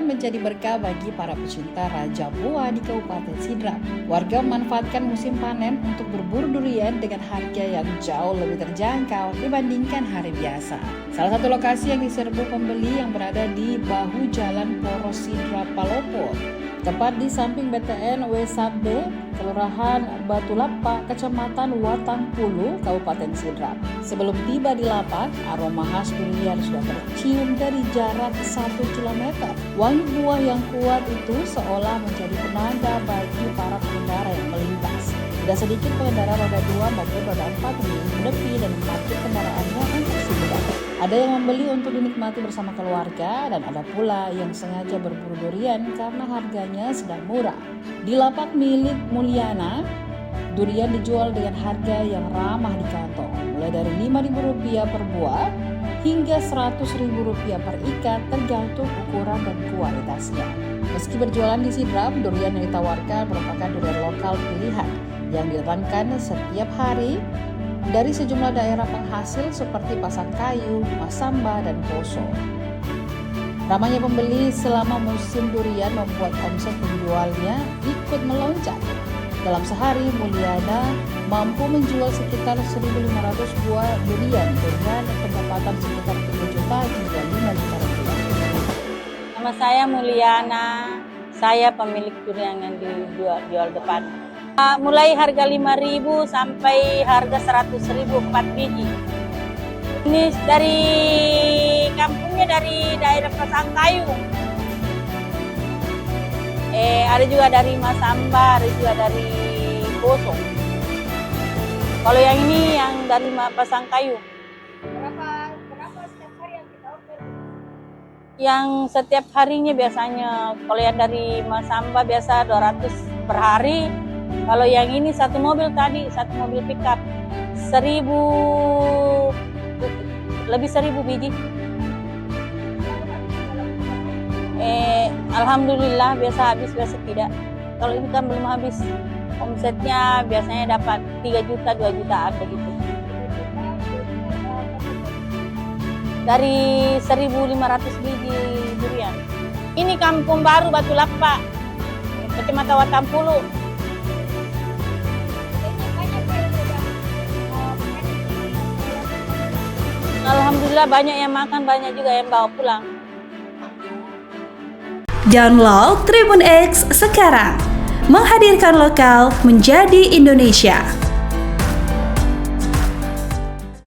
durian menjadi berkah bagi para pecinta raja buah di Kabupaten Sidrap. Warga memanfaatkan musim panen untuk berburu durian dengan harga yang jauh lebih terjangkau dibandingkan hari biasa. Salah satu lokasi yang diserbu pembeli yang berada di bahu Jalan Poros Sidrap Palopo, tepat di samping BTN Wesabe, Kelurahan Batu Lapak, Kecamatan Watangpulu, Kabupaten Sidrap. Sebelum tiba di lapak, aroma khas durian sudah tercium dari jarak 1 km. Wangi buah yang kuat itu seolah menjadi penanda bagi para pengendara yang melintas. Tidak sedikit pengendara roda 2 maupun roda 4 yang menepi dan memarkir kendaraannya untuk sebentar. Ada yang membeli untuk dinikmati bersama keluarga dan ada pula yang sengaja berburu durian karena harganya sedang murah. Di lapak milik Mulyana, durian dijual dengan harga yang ramah di kantong, mulai dari Rp5.000 per buah hingga Rp100.000 per ikat tergantung ukuran dan kualitasnya. Meski berjualan di Sidrap, durian yang ditawarkan merupakan durian lokal pilihan yang didatangkan setiap hari dari sejumlah daerah penghasil seperti Pasangkayu, Masamba, dan Poso. Ramainya pembeli selama musim durian membuat omset penjualnya ikut melonjak. Dalam sehari, Mulyana mampu menjual sekitar 1.500 buah durian dengan pendapatan sekitar 3 juta hingga 5 juta rupiah. Nama saya Mulyana, saya pemilik durian yang dijual depan. Mulai harga 5.000 sampai harga 100.000 4 biji. Ini dari kampungnya dari daerah Pasangkayu. Ada juga dari Masamba, ada juga dari Poso. Kalau yang ini yang dari Pasangkayu. Berapa setiap hari yang kita order? Yang setiap harinya biasanya, kalau yang dari Masamba biasa 200 per hari. Kalau yang ini satu mobil pickup 1.000, lebih 1.000 biji. Alhamdulillah biasa habis, biasa tidak. Kalau ini kan belum habis. Omsetnya biasanya dapat 3 juta, 2 jutaan begitu. Dari 1.500 biji durian. Ini Kampung Baru Batu Lapak, Kecamatan Watangpulu. Alhamdulillah banyak yang makan, banyak juga yang bawa pulang. Download Tribun X sekarang, menghadirkan lokal menjadi Indonesia.